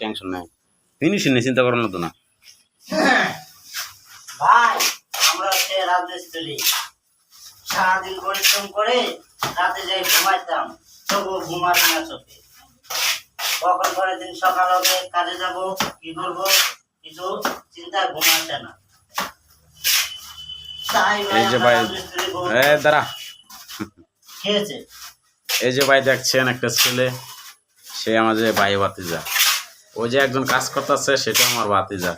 Tension নাই, finishing নিয়ে চিন্তা করার মতো না ভাই। আমরা সে রাজমিস্ত্রি, সারাদিন পরিশ্রম করে রাতে যাই ঘুমাইতাম, তবুও ঘুমাতে না চোখে। কখন পরের দিন সকাল হবে, কাজে যাব, কি করবো কিছু চিন্তা, ঘুমাচ্ছে না। তাই এই যে ভাই, রাজমিস্ত্রি বউ দাঁড়া, খেয়েছে। এই যে ভাই দেখছেন একটা ছেলে, সে আমাদের ভাই ভাতিজা। ওই যে একজন কাজ করতেছে, সেটা আমার ভাতিজা।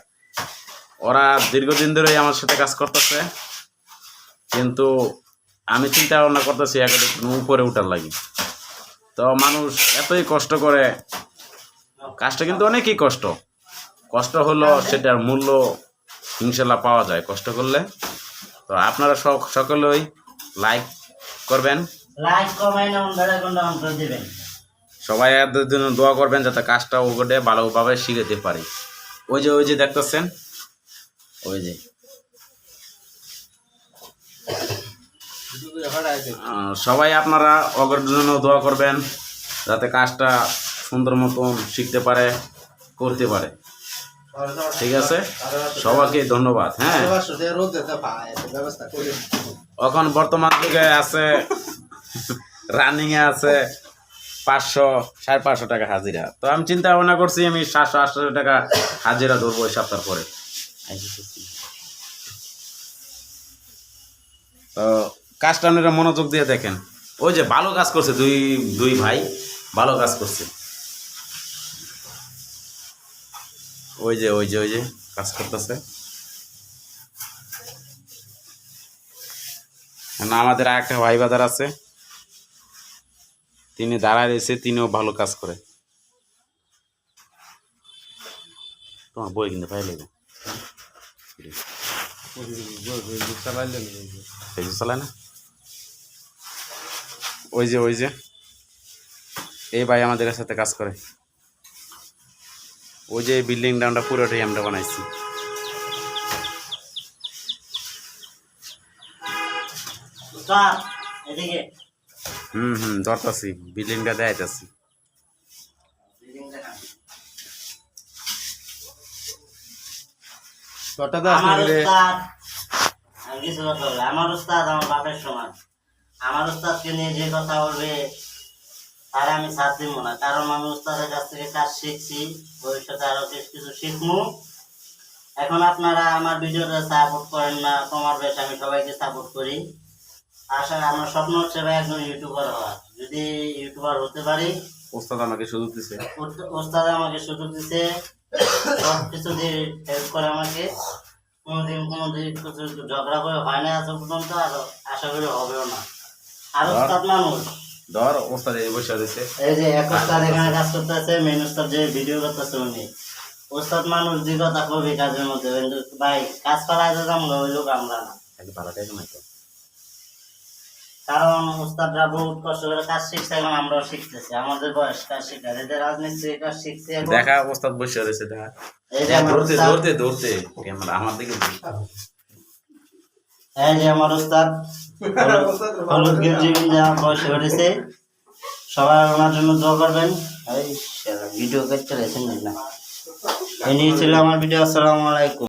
ওরা দীর্ঘদিন ধরেই আমার সাথে কাজ করতেছে, কিন্তু আমি চিন্তা ভাবনা করতেছি একটু উপরে উঠার লাগি। তো মানুষ এতই কষ্ট করে, কাজটা কিন্তু অনেকই কষ্ট হলো সেটার মূল্য ইনশাল্লাহ পাওয়া যায় কষ্ট করলে। তো আপনারা সকলেই লাইক করবেন, লাইক কমেন্ট এবং বেল আইকনটা অন করে দিবেন। সবাই এদের জন্য দোয়া করবেন যাতে কাজটা ওগোটে ভালোভাবে শিখাতে পারি। ওই যে দেখতেছেন, ওই যে সবাই আপনারা ওগোর জন্য দোয়া করবেন যাতে কাজটা সুন্দর মতন শিখতে পারে, করতে পারে। ঠিক আছে, সবাইকে ধন্যবাদ। হ্যাঁ, এখন বর্তমান যুগে আছে, রানিংয়ে আছে 500-550 টাকা হাজিরা। তো আমি চিন্তা ভাবনা করছি আমি 700-800 টাকা হাজিরা ধরবো ওই সপ্তাহ পরে। তো কাজটা আপনারা মনোযোগ দিয়ে দেখেন। ওই যে ভালো কাজ করছে, দুই ভাই ভালো কাজ করছে। ওই যে কাজ করতেছে। আমাদের আরেকটা ভাই বাজার আছে, তিনি দাঁড়ায় রয়েছে, তিনিও ভালো কাজ করে। তোমার বই কিন্তু পাই লাগবে চালায় না। ওই যে এই ভাই আমাদের সাথে কাজ করে। ওই যে বিল্ডিংটা আমরা পুরোটাই আমরা বানাইছি। ধরতাছি, বিল্ডিংটা দেখাইতাছি। আমার উস্তাদ আমার বাপের সমান। আমার উস্তাদকে নিয়ে যে কথা বলবে তারা আমি সাথ দিব না, কারণ আমি উস্তাদের কাছ থেকে কাজ শিখছি, ভবিষ্যতে আরো কিছু শিখবো। এখন আপনারা আমার ভিডিওটা সাপোর্ট করেন না, তোমার বেশ আমি সবাইকে সাপোর্ট করি। আমার স্বপ্ন হচ্ছে ভাই একজন ইউটিউবার হওয়া। যদি ইউটিউবার হতে পারি, ওস্তাদ আমাকে সুযোগ দিছে, সবকিছু দিয়ে হেল্প করে আমাকে। কোনোদিন কিছু ঝগড়া করে হয় না আজ পর্যন্ত, আর আশা করি হবেও না। আর ওস্তাদ মানুষ ধর ওস্তাদ এই বসে দিছে, এই যে এক ওস্তাদ এখানে কাজ করতেছে, মেন ওস্তাদ যে ভিডিও করতেছে উনি। ওস্তাদ মানুষ দুই কথা কবি কাজের মধ্যে, কিন্তু ভাই কাজ পালায় যেতাম ওই লোক আমরা না। কারণ উস্তাদরা বহুত কষ্ট করে কাজ শিখছে, এবং আমরাও শিখতেছি। আমাদের বয়স কাজ শিখা, এদের রাজমিস্ত্রি কাজ শিখছে। দেখা ওস্তাদ বসে রয়েছে, দেখা ধরতে ক্যামেরা আমার দিকে। এই যে আমার উস্তাদ হলুদ গেঞ্জি বসে রয়েছে, সবাই ওনার জন্য দোয়া করবেন। এই ভিডিও করতে রয়েছেন না, এই নিয়ে ছিল আমার ভিডিও। আসসালামু আলাইকুম।